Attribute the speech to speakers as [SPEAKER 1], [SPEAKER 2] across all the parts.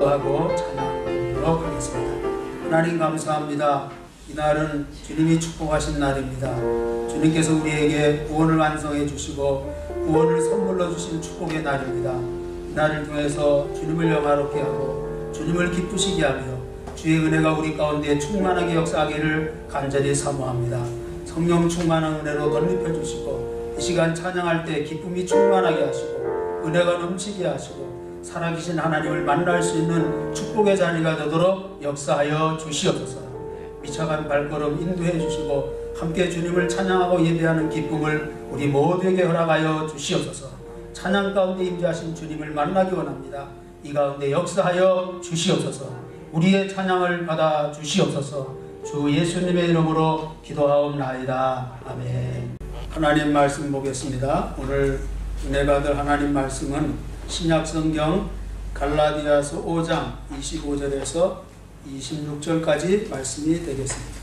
[SPEAKER 1] 기도하고 찬양하도록 하겠습니다. 하나님 감사합니다. 이날은 주님이 축복하신 날입니다. 주님께서 우리에게 구원을 완성해 주시고 구원을 선물로 주신 축복의 날입니다. 이 날을 통해서 주님을 영화롭게 하고 주님을 기쁘시게 하며 주의 은혜가 우리 가운데 충만하게 역사하기를 간절히 사모합니다. 성령 충만한 은혜로 덧입혀 주시고 이 시간 찬양할 때 기쁨이 충만하게 하시고 은혜가 넘치게 하시고 살아계신 하나님을 만날 수 있는 축복의 자리가 되도록 역사하여 주시옵소서. 미쳐간 발걸음 인도해 주시고 함께 주님을 찬양하고 예배하는 기쁨을 우리 모두에게 허락하여 주시옵소서. 찬양 가운데 임재하신 주님을 만나기 원합니다. 이 가운데 역사하여 주시옵소서. 우리의 찬양을 받아 주시옵소서. 주 예수님의 이름으로 기도하옵나이다. 아멘. 하나님 말씀 보겠습니다. 오늘 은혜 받을 하나님 말씀은 신약성경 갈라디아서 5장 25절에서 26절까지 말씀이 되겠습니다.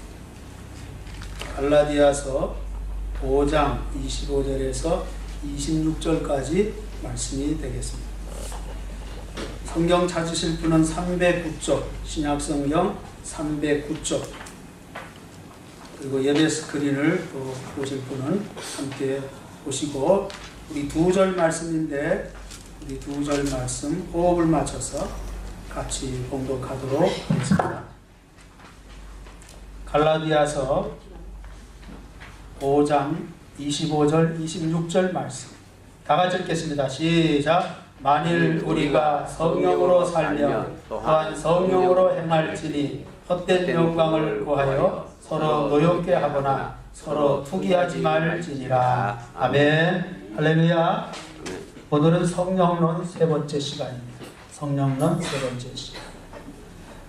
[SPEAKER 1] 갈라디아서 5장 25절에서 26절까지 말씀이 되겠습니다. 성경 찾으실 분은 309쪽, 신약성경 309쪽, 그리고 예배 스크린을 또 보실 분은 함께 보시고, 우리 두 절 말씀인데 우리 두 절 말씀 호흡을 맞춰서 같이 봉독하도록 하겠습니다. 갈라디아서 5장 25절 26절 말씀 다 같이 읽겠습니다. 시작. 만일 우리가 성령으로 살면 또한 성령으로 행할지니 헛된 영광을 구하여 서로 노엽게 하거나 서로 투기하지 말지니라. 아멘. 할렐루야. 오늘은 성령론 세 번째 시간입니다. 성령론 세 번째 시간.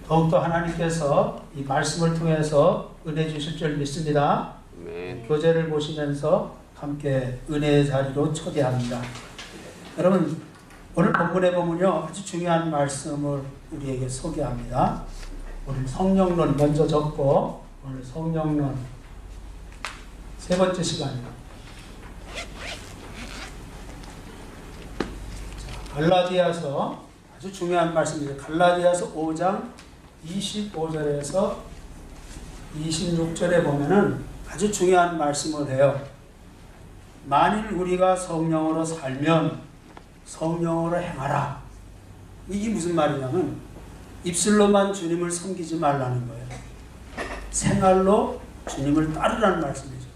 [SPEAKER 1] 더욱더 하나님께서 이 말씀을 통해서 은혜 주실 줄 믿습니다. 교재를 보시면서 함께 은혜의 자리로 초대합니다. 여러분, 오늘 본문에 보면요, 아주 중요한 말씀을 우리에게 소개합니다. 오늘 성령론 먼저 적고 오늘 성령론 세 번째 시간입니다. 갈라디아서 아주 중요한 말씀입니다. 갈라디아서 5장 25절에서 26절에 보면은 아주 중요한 말씀을 해요. 만일 우리가 성령으로 살면 성령으로 행하라. 이게 무슨 말이냐면 입술로만 주님을 섬기지 말라는 거예요. 생활로 주님을 따르라는 말씀이죠.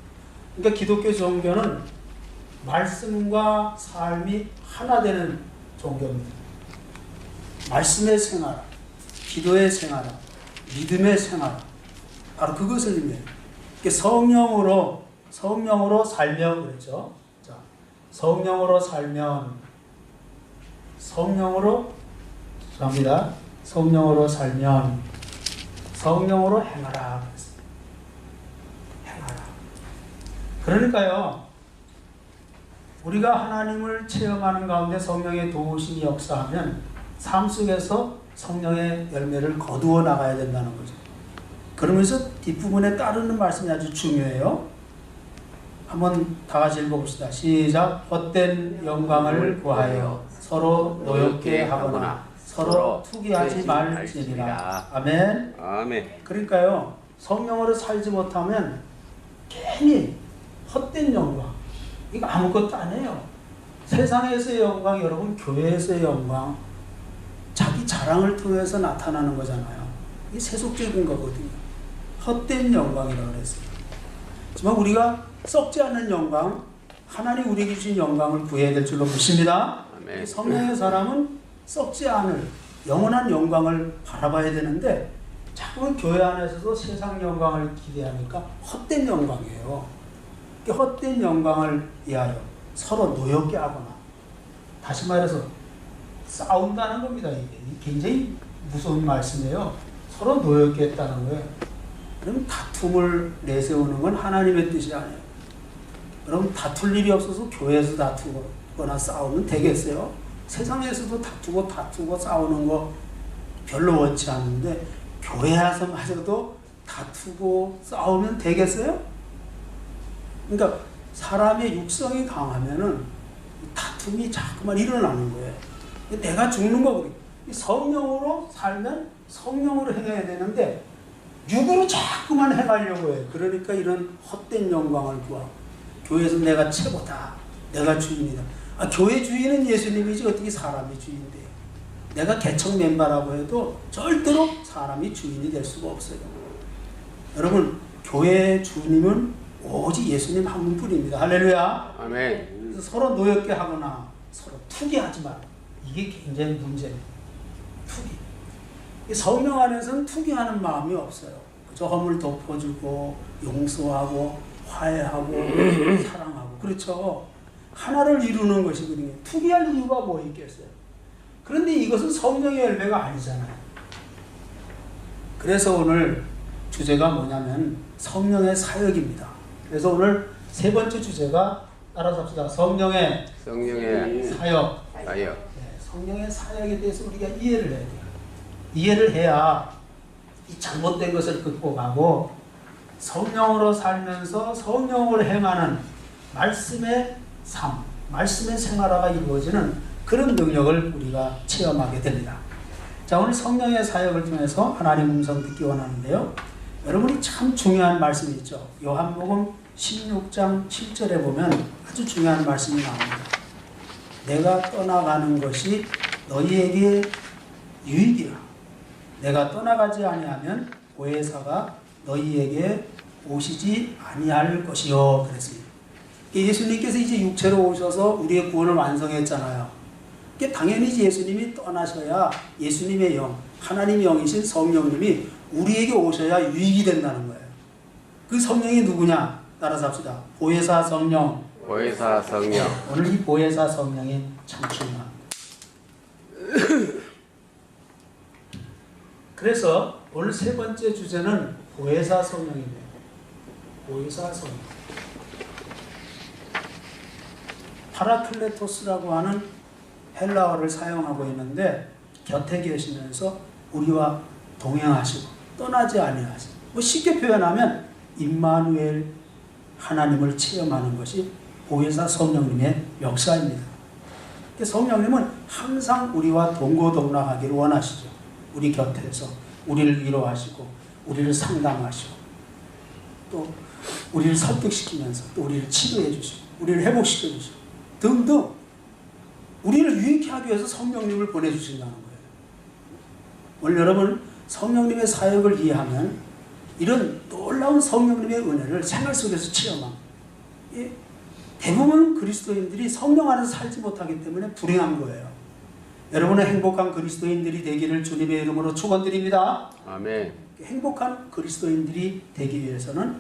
[SPEAKER 1] 그러니까 기독교 종교는 말씀과 삶이 하나 되는 종교입니다. 말씀의 생활, 기도의 생활, 믿음의 생활, 바로 그것을 의미해요. 성령으로 살면 그랬죠. 자, 성령으로 살면 성령으로 살면 성령으로 행하라. 행하라. 그러니까요, 우리가 하나님을 체험하는 가운데 성령의 도우심이 역사하면 삶 속에서 성령의 열매를 거두어 나가야 된다는 거죠. 그러면서 뒷부분에 따르는 말씀이 아주 중요해요. 한번 다 같이 읽어봅시다. 시작. 헛된 영광을 구하여 서로 노엽게 하거나 서로 투기하지 말지니라. 아멘.
[SPEAKER 2] 아멘.
[SPEAKER 1] 그러니까요, 성령으로 살지 못하면 괜히 헛된 영광, 이거 아무것도 안 해요. 세상에서의 영광, 여러분, 교회에서의 영광, 자기 자랑을 통해서 나타나는 거잖아요. 이게 세속적인 거거든요. 헛된 영광이라고 그랬어요. 하지만 우리가 썩지 않는 영광, 하나님 우리에게 주신 영광을 구해야 될 줄로 믿습니다.
[SPEAKER 2] 아멘.
[SPEAKER 1] 성령의 사람은 썩지 않을 영원한 영광을 바라봐야 되는데 자꾸 교회 안에서도 세상 영광을 기대하니까 헛된 영광이에요. 헛된 영광을 위하여 서로 노엽게 하거나, 다시 말해서 싸운다는 겁니다. 이게 굉장히 무서운 말씀이에요. 서로 노엽게 했다는 거예요. 그럼 다툼을 내세우는 건 하나님의 뜻이 아니에요. 여러분, 다툴 일이 없어서 교회에서 다투거나 싸우면 되겠어요? 세상에서도 다투고 싸우는 거 별로 원치 않는데 교회에서마저도 다투고 싸우면 되겠어요? 그러니까 사람의 육성이 강하면은 다툼이 자꾸만 일어나는 거예요. 내가 죽는 거거든요. 이 성령으로 살면 성령으로 행해야 되는데 육으로 자꾸만 행하려고 해요. 그러니까 이런 헛된 영광을 구하고 교회에서 내가 최고다. 내가 주인이다. 교회 주인은 예수님이지 어떻게 사람이 주인돼요. 내가 개척 멤버라고 해도 절대로 사람이 주인이 될 수가 없어요. 여러분 교회의 주님은 오직 예수님 한 분뿐입니다. 할렐루야.
[SPEAKER 2] 아멘.
[SPEAKER 1] 그래서 서로 노엽게 하거나 서로 투기하지 마. 이게 굉장히 문제예요. 투기. 성령 안에서는 투기하는 마음이 없어요. 그저 허물 덮어주고 용서하고 화해하고 사랑하고 그렇죠. 하나를 이루는 것이거든요. 투기할 이유가 뭐 있겠어요. 그런데 이것은 성령의 열매가 아니잖아요. 그래서 오늘 주제가 뭐냐면 성령의 사역입니다. 그래서 오늘 세 번째 주제가 따라서 합시다. 성령의 사역.
[SPEAKER 2] 사역.
[SPEAKER 1] 네, 성령의 사역에 대해서 우리가 이해를 해야 돼요. 이해를 해야 이 잘못된 것을 극복하고 성령으로 살면서 성령으로 행하는 말씀의 삶, 말씀의 생활화가 이루어지는 그런 능력을 우리가 체험하게 됩니다. 자, 오늘 성령의 사역을 통해서 하나님 음성 듣기 원하는데요. 여러분이 참 중요한 말씀이 있죠. 요한복음 16장 7절에 보면 아주 중요한 말씀이 나옵니다. 내가 떠나가는 것이 너희에게 유익이라. 내가 떠나가지 아니하면 보혜사가 너희에게 오시지 아니할 것이요. 그랬습니다. 예수님께서 이제 육체로 오셔서 우리의 구원을 완성했잖아요. 당연히 예수님이 떠나셔야 예수님의 영, 하나님의 영이신 성령님이 우리에게 오셔야 유익이 된다는 거예요. 그 성령이 누구냐? 따라서 합시다. 보혜사 성령.
[SPEAKER 2] 보혜사 성령.
[SPEAKER 1] 오늘 이 보혜사 성령이 참 중요합니다. 그래서 오늘 세 번째 주제는 보혜사 성령입니다. 보혜사 성령. 파라클레토스라고 하는 헬라어를 사용하고 있는데 곁에 계시면서 우리와 동행하시고 떠나지 아니하시고 쉽게 표현하면 임마누엘 하나님을 체험하는 것이 보혜사 성령님의 역사입니다. 성령님은 항상 우리와 동고동락하기를 원하시죠. 우리 곁에서 우리를 위로하시고 우리를 상담하시고 또 우리를 설득시키면서 또 우리를 치료해 주시고 우리를 회복시켜 주시고 등등 우리를 유익해 하기 위해서 성령님을 보내주신다는 거예요. 오늘 여러분 성령님의 사역을 이해하면 이런 놀라운 성령님의 은혜를 생활 속에서 체험합니다. 대부분 그리스도인들이 성령 안에서 살지 못하기 때문에 불행한 거예요. 여러분의 행복한 그리스도인들이 되기를 주님의 이름으로 축원드립니다.
[SPEAKER 2] 아멘.
[SPEAKER 1] 행복한 그리스도인들이 되기 위해서는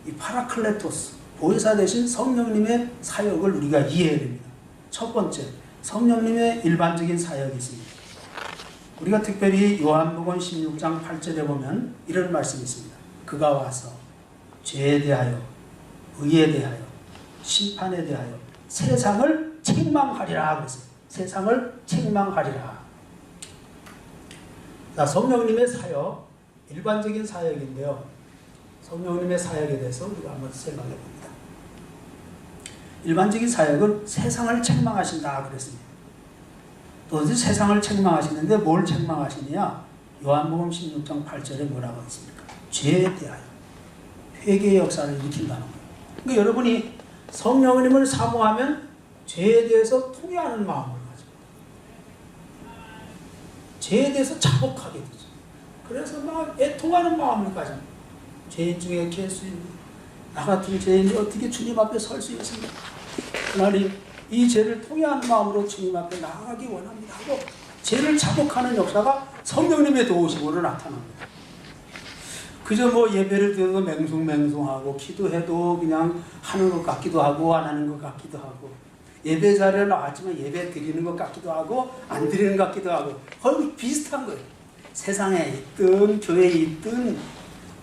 [SPEAKER 1] 이 파라클레토스, 보혜사 되신 성령님의 사역을 우리가 이해해야 됩니다. 첫 번째, 성령님의 일반적인 사역이 있습니다. 우리가 특별히 요한복음 16장 8절에 보면 이런 말씀이 있습니다. 그가 와서 죄에 대하여, 의에 대하여, 심판에 대하여 세상을 책망하리라 그랬어요. 세상을 책망하리라. 자, 성령님의 사역, 일반적인 사역인데요. 성령님의 사역에 대해서 우리가 한번 생각해 봅니다. 일반적인 사역은 세상을 책망하신다 그랬습니다. 또 세상을 책망하시는데 뭘 책망하시느냐? 요한복음 16장 8절에 뭐라고 했습니까? 죄에 대하여 회개의 역사를 일으킨다는 거예요. 그러니까 여러분이 성령님을 사모하면 죄에 대해서 통회하는 마음을 가지고 죄에 대해서 자복하게 되죠. 그래서 막 애통하는 마음을 가집니다. 죄인 중에 개수인 나 같은 죄인이 어떻게 주님 앞에 설 수 있습니까? 하나님, 이 죄를 통회하는 마음으로 주님 앞에 나아가기 원합니다 하고 죄를 자복하는 역사가 성령님의 도우심으로 나타납니다. 그저 뭐 예배를 드려도 맹숭맹숭하고 기도해도 그냥 하는 것 같기도 하고 안 하는 것 같기도 하고 예배 자리에 나왔지만 예배 드리는 것 같기도 하고 안 드리는 것 같기도 하고 거의 비슷한 거예요. 세상에 있든 교회에 있든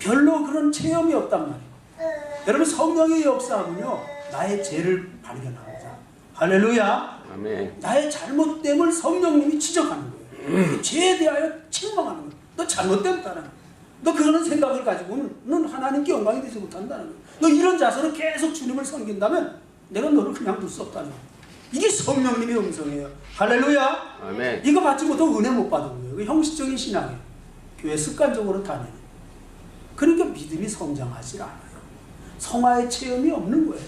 [SPEAKER 1] 별로 그런 체험이 없단 말이에요. 여러분 성령의 역사하면요 나의 죄를 발견합니다. 할렐루야.
[SPEAKER 2] 아멘.
[SPEAKER 1] 나의 잘못됨을 성령님이 지적하는 거예요. 죄에 대하여 책망하는 거예요. 너 잘못됐다는 거예요. 너 그런 생각을 가지고는 넌 하나님께 영광이 되지 못한다는 거예요. 너 이런 자세로 계속 주님을 섬긴다면 내가 너를 그냥 둘 수 없다는 거예요. 이게 성령님의 음성이에요. 할렐루야.
[SPEAKER 2] 아멘.
[SPEAKER 1] 이거 받지 못하고 은혜 못 받은 거예요. 그 형식적인 신앙이에요. 교회 습관적으로 다니는. 그러니까 믿음이 성장하지 않아요. 성화의 체험이 없는 거예요.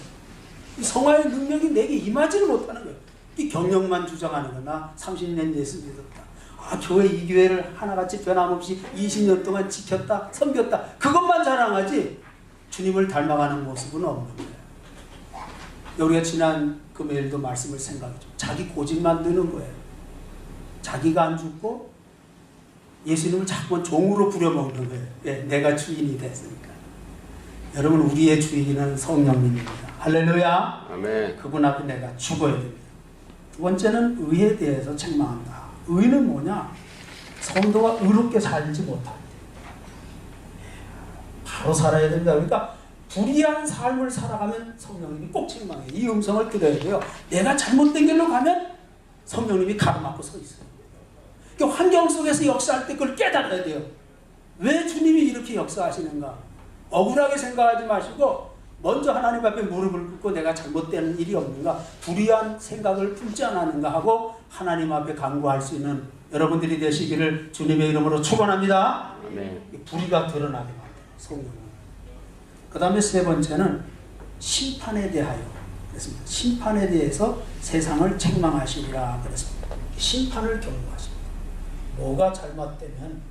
[SPEAKER 1] 이 성화의 능력이 내게 임하지를 못하는 거예요. 이 경력만 주장하는 거나 30년 예수 믿었다. 아, 교회 이 교회를 하나같이 변함없이 20년 동안 지켰다, 섬겼다. 그것만 자랑하지 주님을 닮아가는 모습은 없는 거예요. 우리가 지난 금요일도 말씀을 생각했죠. 자기 고집 만드는 거예요. 자기가 안 죽고 예수님을 자꾸 종으로 부려먹는 거예요. 예, 내가 주인이 됐으니까. 여러분, 우리의 주인은 성령님입니다. 할렐루야.
[SPEAKER 2] 아멘.
[SPEAKER 1] 그분 앞에 내가 죽어야 됩니다. 두 번째는 의에 대해서 책망한다. 의는 뭐냐? 성도가 의롭게 살지 못할 때 바로 살아야 된다. 그러니까 불의한 삶을 살아가면 성령님이 꼭 책망해요. 이 음성을 들어야 돼요. 내가 잘못된 길로 가면 성령님이 가로막고 서 있어요. 그러니까 환경 속에서 역사할 때 그걸 깨달아야 돼요. 왜 주님이 이렇게 역사하시는가? 억울하게 생각하지 마시고 먼저 하나님 앞에 무릎을 꿇고 내가 잘못되는 일이 없는가, 불의한 생각을 품지 않았는가 하고 하나님 앞에 간구할 수 있는 여러분들이 되시기를 주님의 이름으로 축원합니다.
[SPEAKER 2] 아멘.
[SPEAKER 1] 불의가 드러나게 만들어요. 성령은. 그 다음에 세 번째는 심판에 대하여 그랬습니다. 심판에 대해서 세상을 책망하시리라 그랬습니다. 심판을 경고하십니다. 뭐가 잘못되면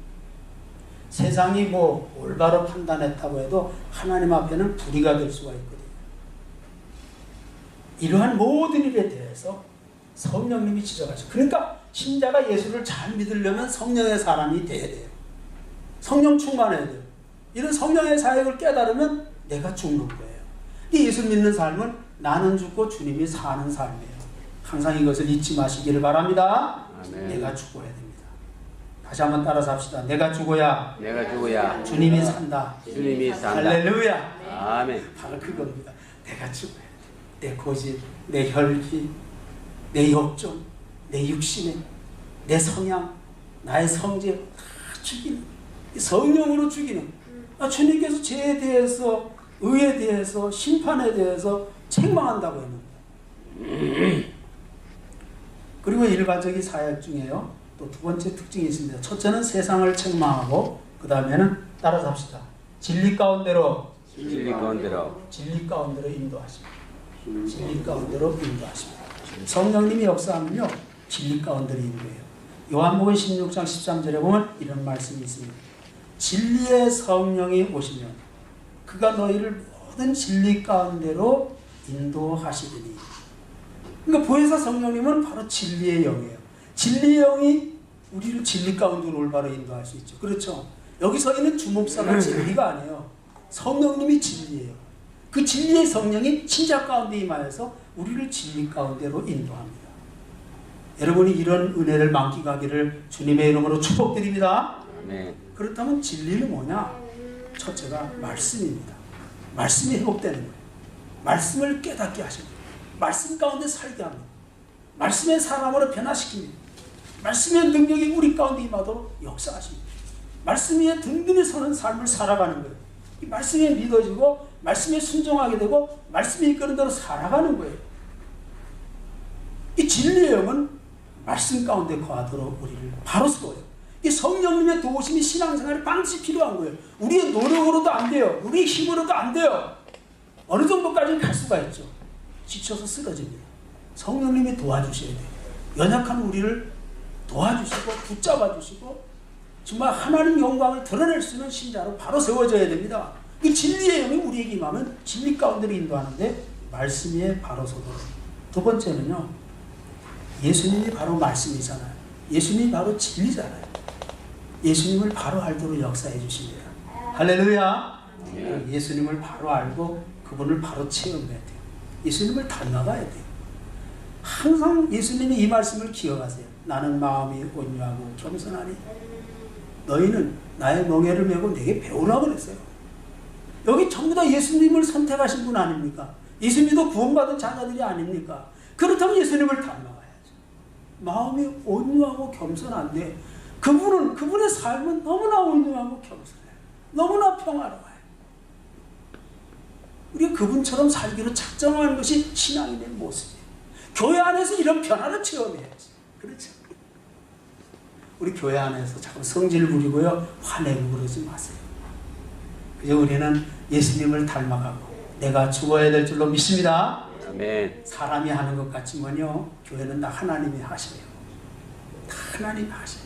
[SPEAKER 1] 세상이 뭐 올바로 판단했다고 해도 하나님 앞에는 불의가 될 수가 있거든요. 이러한 모든 일에 대해서 성령님이 지적하시죠. 그러니까 신자가 예수를 잘 믿으려면 성령의 사람이 돼야 돼요. 성령 충만해야 돼요. 이런 성령의 사역을 깨달으면 내가 죽는 거예요. 이 예수 믿는 삶은 나는 죽고 주님이 사는 삶이에요. 항상 이것을 잊지 마시기를 바랍니다.
[SPEAKER 2] 아멘.
[SPEAKER 1] 내가 죽어야 됩니다. 다시 한번 따라서 합시다. 내가 죽어야 주님이 산다.
[SPEAKER 2] 주님이 산다.
[SPEAKER 1] 할렐루야.
[SPEAKER 2] 아멘.
[SPEAKER 1] 바로 그겁니다. 내가 죽어야 돼. 내 고집, 내 혈기, 내 욕정, 내 육신에, 내 성향, 나의 성질 다 죽이는, 성령으로 죽이는. 주님께서 죄에 대해서, 의에 대해서, 심판에 대해서 책망한다고 했는데. 그리고 일반적인 사역 중에요. 또 두 번째 특징이 있습니다. 첫째는 세상을 책망하고, 그 다음에는 따라서 합시다. 진리 가운데로 인도하십니다. 진리 가운데로 인도하십니다. 성령님이 역사하면요, 진리 가운데로 인도해요. 요한복음 16장 13절에 보면 이런 말씀이 있습니다. 진리의 성령이 오시면 그가 너희를 모든 진리 가운데로 인도하시리니. 그러니까 보혜사 성령님은 바로 진리의 영이에요. 진리의 영이 우리를 진리 가운데로 올바로 인도할 수 있죠. 그렇죠? 여기 서 있는 주목사가 진리가 아니에요. 성령님이 진리예요. 그 진리의 성령이 신자 가운데 임하여서 우리를 진리 가운데로 인도합니다. 여러분이 이런 은혜를 만끽하기를 주님의 이름으로 축복드립니다.
[SPEAKER 2] 네.
[SPEAKER 1] 그렇다면 진리는 뭐냐? 첫째가 말씀입니다. 말씀이 회복되는 거예요. 말씀을 깨닫게 하십니다. 말씀 가운데 살게 합니다. 말씀의 사람으로 변화시킵니다. 말씀의 능력이 우리 가운데 임하도록 역사하십니다. 말씀 위에 든든히 서는 삶을 살아가는 거예요. 이 말씀에 믿어지고 말씀에 순종하게 되고 말씀이 이끄는 대로 살아가는 거예요. 이 진리의 영은 말씀 가운데 거하도록 우리를 바로 세워요. 이 성령님의 도우심이 신앙생활에 반드시 필요한 거예요. 우리의 노력으로도 안 돼요. 우리의 힘으로도 안 돼요. 어느 정도까지는 갈 수가 있죠. 지쳐서 쓰러집니다. 성령님이 도와주셔야 돼요. 연약한 우리를 도와주시고 붙잡아 주시고 정말 하나님 영광을 드러낼 수 있는 신자로 바로 세워져야 됩니다. 이 진리의 영이 우리에게 임하면 진리 가운데로 인도하는데 말씀 위에 바로 서도록. 두 번째는요, 예수님이 바로 말씀이잖아요. 예수님이 바로 진리잖아요. 예수님을 바로 알도록 역사해 주십니다. 할렐루야. 예수님을 바로 알고 그분을 바로 체험해야 돼요. 예수님을 닮아가야 돼요. 항상 예수님이 이 말씀을 기억하세요. 나는 마음이 온유하고 겸손하니 너희는 나의 멍에를 메고 내게 배우라고 그랬어요. 여기 전부 다 예수님을 선택하신 분 아닙니까? 예수님도 구원받은 자녀들이 아닙니까? 그렇다면 예수님을 닮아가야죠. 마음이 온유하고 겸손한데 그분의 삶은 너무나 온유하고 겸손해요. 너무나 평화로워요. 우리가 그분처럼 살기로 작정하는 것이 신앙인의 모습이에요. 교회 안에서 이런 변화를 체험해야지. 그렇죠? 우리 교회 안에서 자꾸 성질 부리고요, 화내고 그러지 마세요. 그저 우리는 예수님을 닮아가고 내가 죽어야 될 줄로 믿습니다.
[SPEAKER 2] 아멘.
[SPEAKER 1] 사람이 하는 것 같지만요, 교회는 다 하나님이 하셔요. 다 하나님이 하셔요.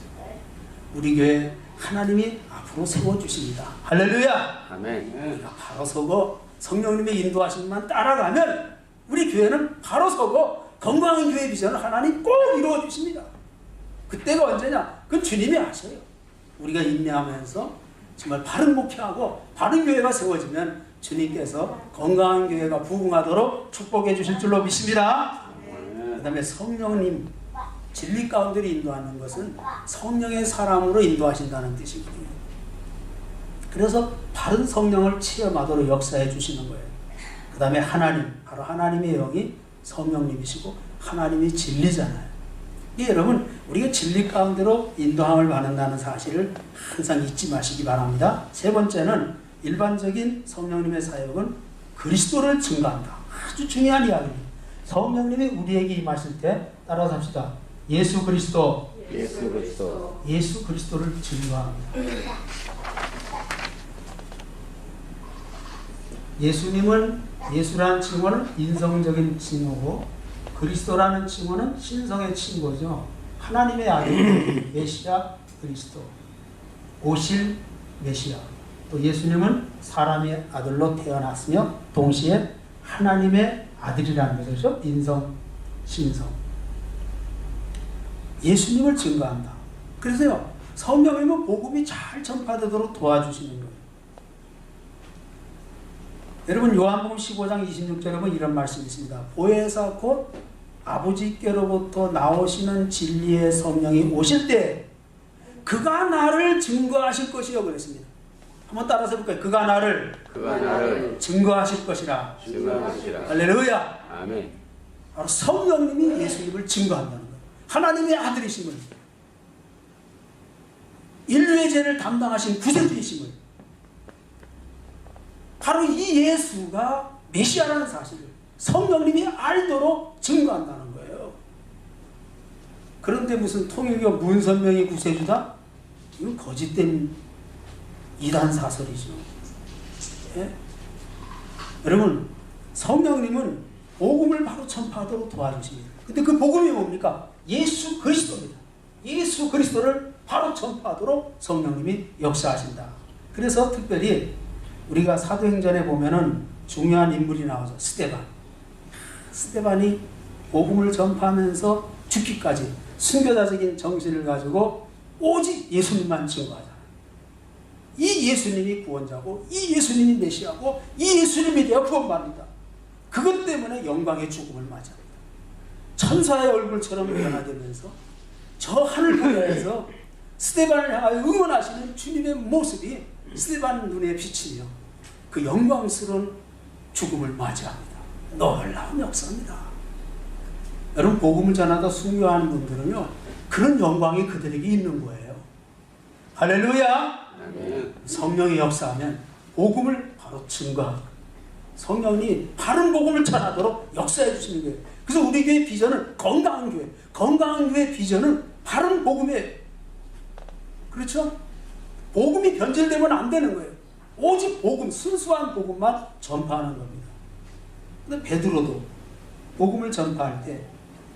[SPEAKER 1] 우리 교회 하나님이 앞으로 세워주십니다. 할렐루야.
[SPEAKER 2] 아멘.
[SPEAKER 1] 우리가 바로 서고 성령님의 인도하심만 따라가면 우리 교회는 바로 서고 건강한 교회 비전을 하나님 꼭 이루어 주십니다. 그때가 언제냐? 그건 주님이 아셔요. 우리가 인내하면서 정말 바른 목표하고 바른 교회가 세워지면 주님께서 건강한 교회가 부흥하도록 축복해 주실 줄로 믿습니다. 그 다음에 성령님 진리 가운데로 인도하는 것은 성령의 사람으로 인도하신다는 뜻이거든요. 그래서 바른 성령을 체험하도록 역사해 주시는 거예요. 그 다음에 하나님, 바로 하나님의 영이 성령님이시고 하나님이 진리잖아요. 예, 여러분, 우리가 진리 가운데로 인도함을 받는다는 사실을 항상 잊지 마시기 바랍니다. 세 번째는 일반적인 성령님의 사역은 그리스도를 증거한다. 아주 중요한 이야기입니다. 성령님이 우리에게 임하실 때 따라서 합시다. 예수 그리스도,
[SPEAKER 2] 예수 그리스도,
[SPEAKER 1] 예수 그리스도를 증거합니다. 예수님은, 예수라는 칭호는 인성적인 칭호고 그리스도라는 칭호는 신성의 칭호죠. 하나님의 아들 메시아 그리스도, 오실 메시아. 또 예수님은 사람의 아들로 태어났으며 동시에 하나님의 아들이라는 거죠. 인성, 신성. 예수님을 증거한다. 그래서요, 성령님은 복음이 잘 전파되도록 도와주시는 거예요. 여러분, 요한복음 15장 26절에 보면 이런 말씀이 있습니다. 보혜사 곧 아버지께로부터 나오시는 진리의 성령이 오실 때 그가 나를 증거하실 것이요 그랬습니다. 한번 따라서 해볼까요? 그가 나를 증거하실 것이라. 할렐루야.
[SPEAKER 2] 아멘.
[SPEAKER 1] 바로 성령님이 예수님을 증거한다는 거예요. 하나님의 아들이심을, 인류의 죄를 담당하신 구세주이심을, 바로 이 예수가 메시아라는 사실을 성령님이 알도록 증거한다는 거예요. 그런데 무슨 통일교 문선명이 구세주다? 이건 거짓된 이단 사설이죠. 예? 여러분, 성령님은 복음을 바로 전파하도록 도와주십니다. 근데 그 복음이 뭡니까? 예수 그리스도입니다. 예수 그리스도를 바로 전파하도록 성령님이 역사하신다. 그래서 특별히 우리가 사도행전에 보면은 중요한 인물이 나오죠. 스데반. 스데반이 복음을 전파하면서 죽기까지 순교자적인 정신을 가지고 오직 예수님만 증거하잖아요. 이 예수님이 구원자고, 이 예수님이 메시아고, 이 예수님에 대해 구원받는다. 그것 때문에 영광의 죽음을 맞이합니다. 천사의 얼굴처럼 변화되면서 저 하늘 보좌에서 스데반을 향하여 응원하시는 주님의 모습이 스데반 눈에 비치며 그 영광스러운 죽음을 맞이합니다. 놀라운 역사입니다. 여러분, 복음을 전하다 순교하는 분들은요, 그런 영광이 그들에게 있는 거예요. 할렐루야.
[SPEAKER 2] 아멘.
[SPEAKER 1] 성령이 역사하면 복음을 바로 증거하고 성령이 바른 복음을 전하도록 역사해 주시는 거예요. 그래서 우리 교회 비전은 건강한 교회, 건강한 교회 비전은 바른 복음이에요. 그렇죠? 복음이 변질되면 안 되는 거예요. 오직 복음, 순수한 복음만 전파하는 겁니다. 근데 베드로도 복음을 전파할 때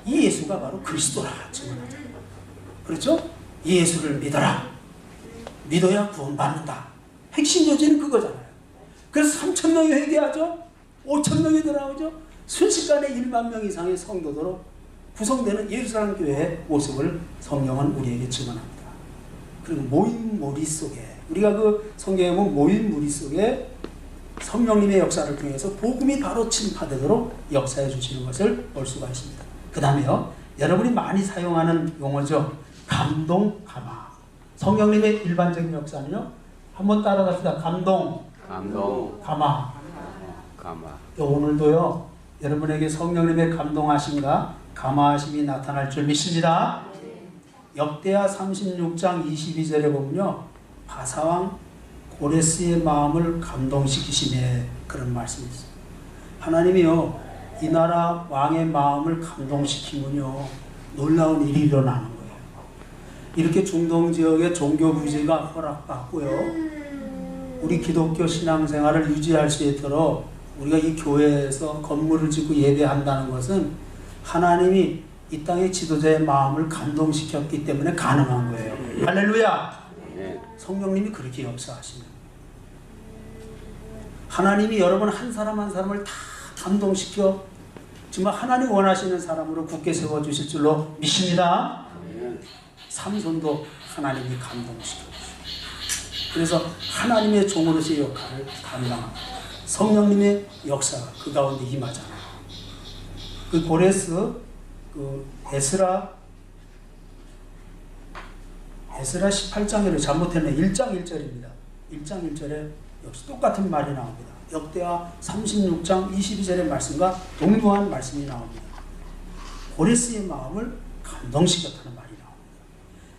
[SPEAKER 1] 이 예수가 바로 그리스도라 증언하죠. 그렇죠? 이 예수를 믿어라. 믿어야 구원받는다. 핵심 요지는 그거잖아요. 그래서 3,000명이 회개하죠. 5,000명이 들어오죠. 순식간에 1만 명 이상의 성도들로 구성되는 예루살렘 교회의 모습을 성령은 우리에게 증언합니다. 그리고 모인 무리 속에, 우리가 그 성경에 보면 모인 무리 속에 성령님의 역사를 통해서 복음이 바로 침파되도록 역사해 주시는 것을 볼 수가 있습니다. 그 다음에요, 여러분이 많이 사용하는 용어죠. 감동, 감화. 성령님의 일반적인 역사는요, 한번 따라갑시다. 감동, 감화. 오늘도요, 여러분에게 성령님의 감동하심과 감화하심이 나타날 줄 믿습니다. 역대하 36장 22절에 보면요, 바사왕 고레스의 마음을 감동시키시네, 그런 말씀이 있어요. 하나님이요, 이 나라 왕의 마음을 감동시키면요 놀라운 일이 일어나는 거예요. 이렇게 중동 지역의 종교 부지가 허락받고요. 우리 기독교 신앙생활을 유지할 수 있도록 우리가 이 교회에서 건물을 짓고 예배한다는 것은 하나님이 이 땅의 지도자의 마음을 감동시켰기 때문에 가능한 거예요. 할렐루야! 성령님이 그렇게 역사하시는 하나님이 여러분 한 사람 한 사람을 다 감동시켜 정말 하나님 원하시는 사람으로 굳게 세워주실 줄로 믿습니다. 삼손도 하나님이 감동시켜 주시고 그래서 하나님의 종으로서의 역할을 감당합니다. 성령님의 역사가 그 가운데 임하잖아요. 그 고레스 그 에스라 18장에를 잘못했네. 1장 1절입니다. 1장 1절에 역시 똑같은 말이 나옵니다. 역대하 36장 22절의 말씀과 동등한 말씀이 나옵니다. 고레스의 마음을 감동시켰다는 말이 나옵니다.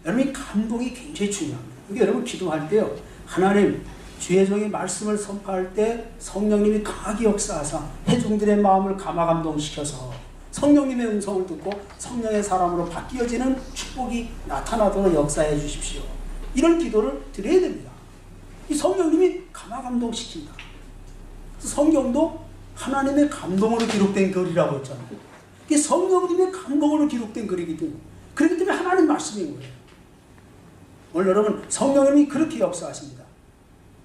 [SPEAKER 1] 여러분 이 감동이 굉장히 중요합니다. 그러니까 여러분 기도할 때요. 하나님 주의 종의 말씀을 선포할 때 성령님이 강하게 역사하사 회중들의 마음을 감화감동시켜서 성령님의 음성을 듣고 성령의 사람으로 바뀌어지는 축복이 나타나도록 역사해 주십시오. 이런 기도를 드려야 됩니다. 이 성령님이 감화감동시킨다. 성경도 하나님의 감동으로 기록된 글이라고 했잖아요. 이게 성령님의 감동으로 기록된 글이기 때문에 그렇기 때문에 하나님 말씀인 거예요. 오늘 여러분 성령님이 그렇게 역사하십니다.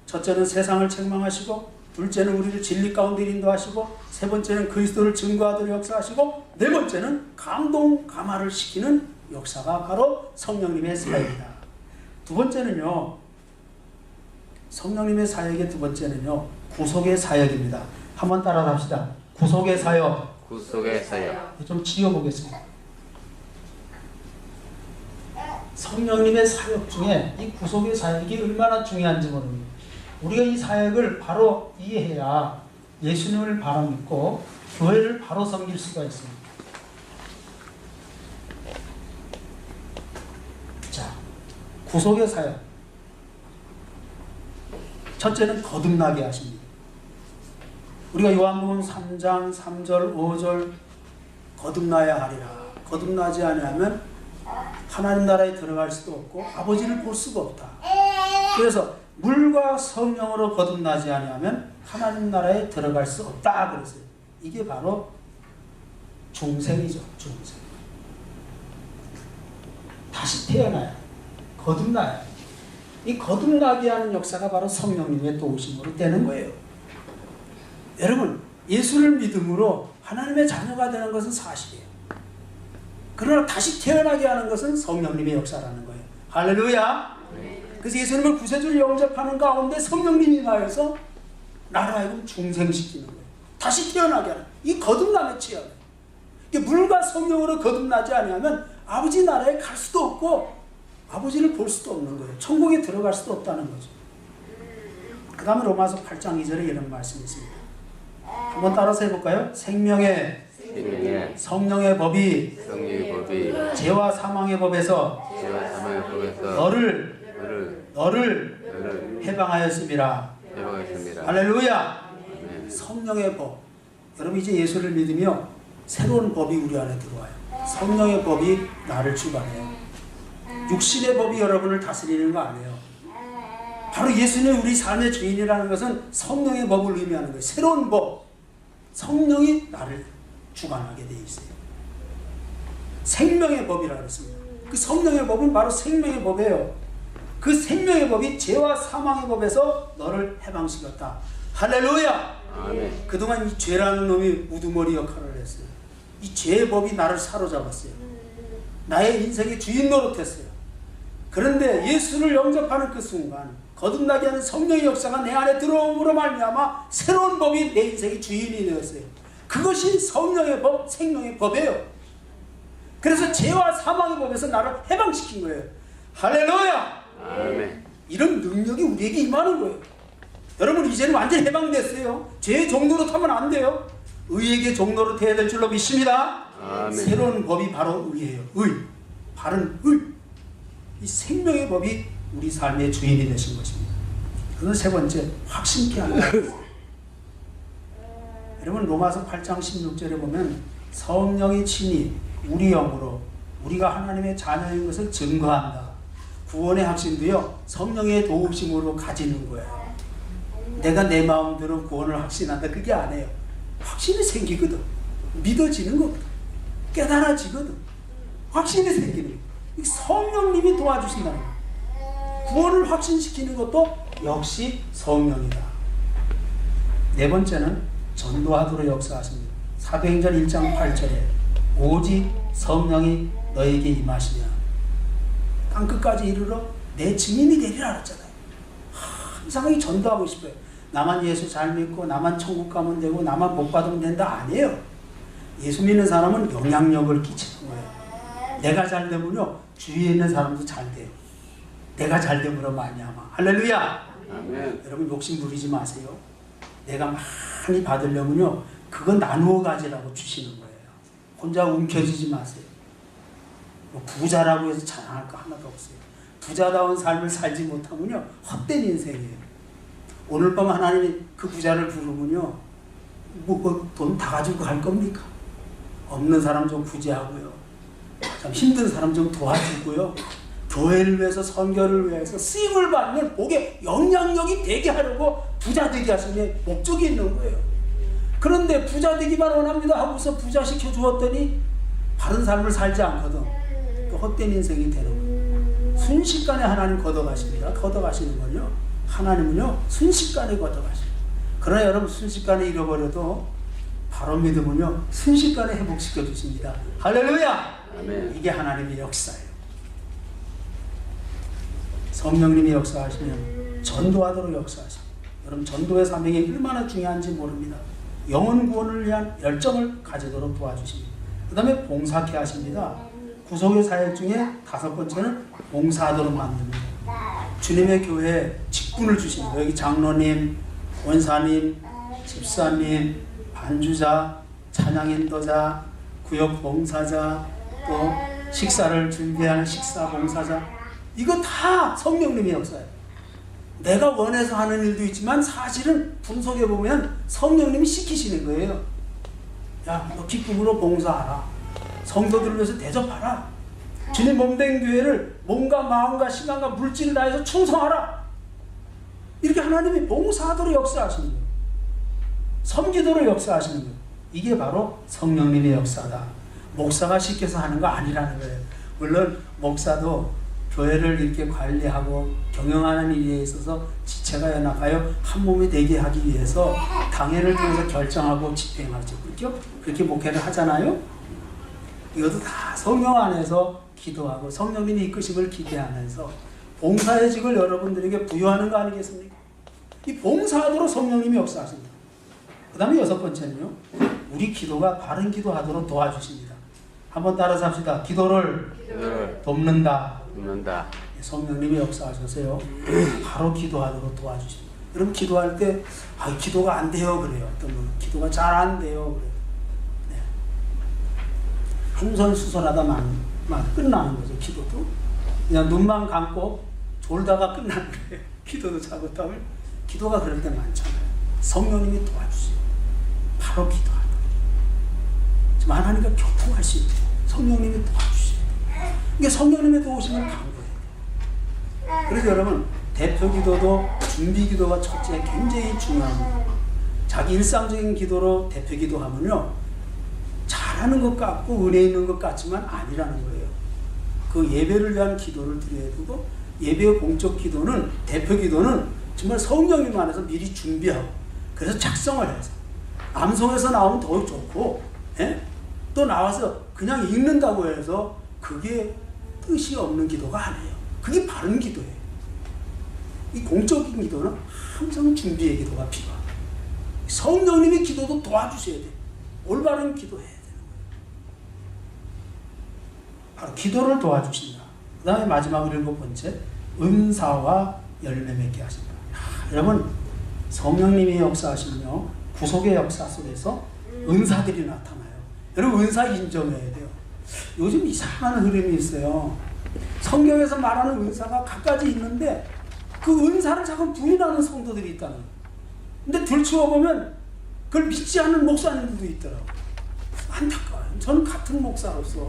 [SPEAKER 1] 첫째는 세상을 책망하시고 둘째는 우리를 진리 가운데 인도하시고 세 번째는 그리스도를 증거하도록 역사하시고 네 번째는 감동 감화를 시키는 역사가 바로 성령님의 사역이다. 두 번째는요. 성령님의 사역의 두 번째는요. 구속의 사역입니다. 한번 따라합시다. 구속의 사역.
[SPEAKER 2] 구속의 사역.
[SPEAKER 1] 좀 지어보겠습니다. 성령님의 사역 중에 이 구속의 사역이 얼마나 중요한지 모릅니다. 우리가 이 사역을 바로 이해해야 예수님을 바로 믿고 교회를 바로 섬길 수가 있습니다. 자, 구속의 사역. 첫째는 거듭나게 하십니다. 우리가 요한복음 3장 3절 5절 거듭나야 하리라. 거듭나지 않으면 하나님 나라에 들어갈 수도 없고 아버지를 볼 수가 없다. 그래서 물과 성령으로 거듭나지 않으면 하나님 나라에 들어갈 수 없다 그랬어요. 이게 바로 중생이죠. 중생. 다시 태어나야 거듭나야 이 거듭나게 하는 역사가 바로 성령님의 도우심으로 되는 거예요. 여러분 예수를 믿음으로 하나님의 자녀가 되는 것은 사실이에요. 그러나 다시 태어나게 하는 것은 성령님의 역사라는 거예요. 할렐루야. 그래서 예수님을 구세주로 영접하는 가운데 성령님이 나여서 나를 하여금 중생시키는 거예요. 다시 태어나게 하는 이 거듭남의 체험이에요. 물과 성령으로 거듭나지 않으면 아버지 나라에 갈 수도 없고 아버지를 볼 수도 없는 거예요. 천국에 들어갈 수도 없다는 거죠. 그 다음에 로마서 8장 2절에 이런 말씀이 있습니다. 한번 따라서 해볼까요? 생명의 성령의 법이 죄와 사망의 법에서 너를 해방하였습니다. 할렐루야. 성령의 법. 여러분 이제 예수를 믿으며 새로운 법이 우리 안에 들어와요. 성령의 법이 나를 주관해요. 육신의 법이 여러분을 다스리는 거 아니에요. 바로 예수님이 우리 삶의 주인이라는 것은 성령의 법을 의미하는 거예요. 새로운 법. 성령이 나를 주관하게 되어 있어요. 생명의 법이라고 했습니다. 그 성령의 법은 바로 생명의 법이에요. 그 생명의 법이 죄와 사망의 법에서 너를 해방시켰다. 할렐루야.
[SPEAKER 2] 아멘.
[SPEAKER 1] 그동안 이 죄라는 놈이 우두머리 역할을 했어요. 이 죄의 법이 나를 사로잡았어요. 나의 인생의 주인 노릇했어요. 그런데 예수를 영접하는 그 순간 거듭나게 하는 성령의 역사가 내 안에 들어옴으로 말미암아 새로운 법이 내 인생의 주인이 되었어요. 그것이 성령의 법, 생명의 법이에요. 그래서 죄와 사망의 법에서 나를 해방시킨 거예요. 할렐루야.
[SPEAKER 2] 아멘.
[SPEAKER 1] 이런 능력이 우리에게 임하는 거예요. 여러분 이제는 완전히 해방됐어요. 죄의 종로로 타면 안 돼요. 의에게 종로로 돼야 될 줄로 믿습니다.
[SPEAKER 2] 아멘.
[SPEAKER 1] 새로운 법이 바로 의예요. 의. 바른 의. 이 생명의 법이 우리 삶의 주인이 되신 것입니다. 그건 세 번째, 확신케 하는 것입니다. 여러분 로마서 8장 16절에 보면 성령이 친히 우리 영으로 우리가 하나님의 자녀인 것을 증거한다. 구원의 확신도요 성령의 도우심으로 가지는 거예요. 내가 내 마음대로 구원을 확신한다 그게 아니에요. 확신이 생기거든. 믿어지는 거거든. 깨달아지거든. 확신이 생기는 거예요. 성령님이 도와주신다는 거예요. 구원을 확신시키는 것도 역시 성령이다. 네 번째는 전도하도록 역사하십니다. 사도행전 1장 8절에 오직 성령이 너에게 임하시면 땅끝까지 이르러 내 증인이 되리라 그랬잖아요. 이상하게 전도하고 싶어요. 나만 예수 잘 믿고 나만 천국 가면 되고 나만 복 받으면 된다 아니에요. 예수 믿는 사람은 영향력을 끼치는 거예요. 내가 잘 되면요 주위에 있는 사람도 잘 돼요. 내가 잘 되므로 말미암아. 할렐루야.
[SPEAKER 2] 아멘.
[SPEAKER 1] 여러분 욕심 부리지 마세요. 내가 많이 받으려면요 그건 나누어 가지라고 주시는 거예요. 혼자 움켜쥐지 마세요. 뭐 부자라고 해서 자랑할 거 하나도 없어요. 부자다운 삶을 살지 못하면요 헛된 인생이에요. 오늘 밤 하나님이 그 부자를 부르면요 뭐 돈 다 가지고 갈 겁니까? 없는 사람 좀 구제하고요, 참 힘든 사람 좀 도와주고요, 교회를 위해서 선교를 위해서 쓰임을 받는 복의 영향력이 되게 하려고 부자 되게 하시는 목적이 있는 거예요. 그런데 부자 되기만 원합니다 하고서 부자 시켜 주었더니 바른 삶을 살지 않거든. 그 헛된 인생이 되는 거예요. 순식간에 하나님 걷어가십니다. 걷어가시는 건요 하나님은요 순식간에 걷어가시죠. 그러나 여러분 순식간에 잃어버려도 바로 믿으면요 순식간에 회복시켜 주십니다. 할렐루야.
[SPEAKER 2] 아멘.
[SPEAKER 1] 이게 하나님의 역사예요. 성령님이 역사하시면 전도하도록 역사하십니다. 여러분 전도의 사명이 얼마나 중요한지 모릅니다. 영혼 구원을 위한 열정을 가지도록 도와주십니다. 그 다음에 봉사케 하십니다. 구속의 사역 중에 다섯 번째는 봉사하도록 만듭니다. 주님의 교회에 직분을 주십니다. 여기 장로님, 원사님, 집사님, 반주자, 찬양인도자, 구역 봉사자, 또 식사를 준비하는 식사 봉사자, 이거 다 성령님의 역사예요. 내가 원해서 하는 일도 있지만 사실은 분석해 보면 성령님이 시키시는 거예요. 야, 너 기쁨으로 봉사하라. 성도들을 위해서 대접하라. 주님 몸된 교회를 몸과 마음과 시간과 물질을 다해서 충성하라. 이렇게 하나님이 봉사하도록 역사하시는 거예요. 섬기도록 역사하시는 거예요. 이게 바로 성령님의 역사다. 목사가 시켜서 하는 거 아니라는 거예요. 물론 목사도 교회를 이렇게 관리하고 경영하는 일에 있어서 지체가 연합하여 한 몸이 되게 하기 위해서 당회를 통해서 결정하고 집행하죠. 그렇게 목회를 하잖아요. 이것도 다 성령 안에서 기도하고 성령님이 이끄심을 기대하면서 봉사의 직을 여러분들에게 부여하는 거 아니겠습니까? 이 봉사하도록 성령님이 역사하십니다. 그 다음에 여섯 번째는요, 우리 기도가 바른 기도하도록 도와주십니다. 한번 따라서 합시다. 기도를 돕는다. 성령님이 역사하셔서요 바로 기도하도록 도와주십니다. 여러분 기도할 때 기도가 안 돼요 그래요. 어떤 분은 기도가 잘 안 돼요 그래요. 네. 한선수설하다만 끝나는 거죠. 기도도 그냥 눈만 감고 졸다가 끝나는 거예요. 기도도 잘못하면. 기도가 그럴 때 많잖아요. 성령님이 도와주세요. 바로 기도하는 거예요. 지금 하나님과 교통할 수 있도록 성령님이 도와주세요. 이게 성령님의 도우심을 간거예요. 그래서 여러분 대표 기도도 준비 기도가 첫째 굉장히 중요합니다. 자기 일상적인 기도로 대표 기도하면요 잘하는 것 같고 은혜 있는 것 같지만 아니라는 거예요. 그 예배를 위한 기도를 드려야 되고 예배의 공적 기도는 대표 기도는 정말 성령님 안에서 미리 준비하고 그래서 작성을 해서 암송에서 나오면 더 좋고 또 나와서 그냥 읽는다고 해서 그게 뜻이 없는 기도가 아니에요. 그게 바른 기도예요. 이 공적인 기도는 항상 준비의 기도가 필요합니다. 성령님의 기도도 도와주셔야 돼요. 올바른 기도해야 되는 거예요. 바로 기도를 도와주신다. 그 다음에 마지막 일곱 번째, 은사와 열매 맺게 하신다. 여러분 성령님이 역사하시며 구속의 역사 속에서 은사들이 나타나요. 여러분 은사 인정해야 돼요. 요즘 이상한 흐름이 있어요. 성경에서 말하는 은사가 갖가지 있는데 그 은사를 자꾸 부인하는 성도들이 있다는 거예요. 근데 들추어보면 그걸 믿지 않는 목사님들도 있더라고요. 안타까워요. 저는 같은 목사로서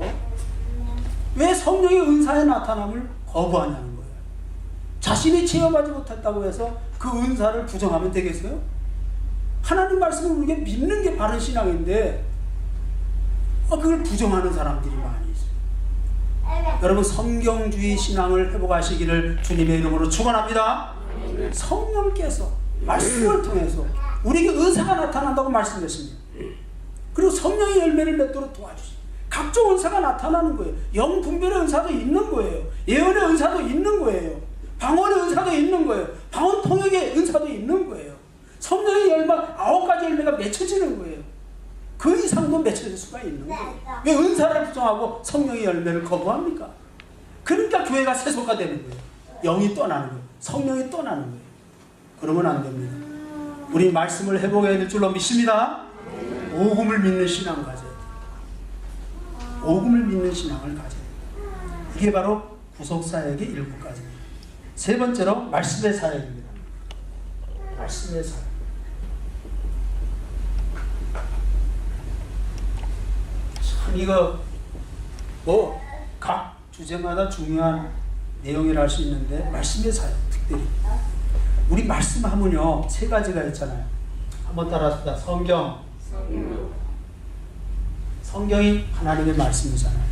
[SPEAKER 1] 왜 성령의 은사의 나타남을 거부하냐는 거예요. 자신이 체험하지 못했다고 해서 그 은사를 부정하면 되겠어요? 하나님 말씀을 우리가 믿는 게 바른 신앙인데 그걸 부정하는 사람들이 많이 있어요. 여러분 성경주의 신앙을 회복하시기를 주님의 이름으로 축원합니다. 성령께서 말씀을 통해서 우리에게 은사가 나타난다고 말씀했습니다. 그리고 성령의 열매를 맺도록 도와주시고 각종 은사가 나타나는 거예요. 영분별의 은사도 있는 거예요. 예언의 은사도 있는 거예요. 방언의 은사도 있는 거예요. 방언 통역의 은사도 있는 거예요. 성령의 열매 9가지 열매가 맺혀지는 거예요. 그 이상도 맺혀질 수가 있는 거예요. 왜 은사를 부정하고 성령의 열매를 거부합니까? 그러니까 교회가 세속화 되는 거예요. 영이 떠나는 거예요. 성령이 떠나는 거예요. 그러면 안 됩니다. 우리 말씀을 회복해야 될 줄로 믿습니다. 오금을 믿는 신앙을 가져야 돼요. 오금을 믿는 신앙을 가져야 돼요. 이게 바로 구속사역의 7가지입니다. 세 번째로 말씀의 사역입니다. 말씀의 사역. 참 이거 각 주제마다 중요한 내용이라 할 수 있는데 말씀의 사역 특별히 우리 말씀하면요 3가지가 있잖아요. 한번 따라합시다. 성경이 하나님의 말씀이잖아요.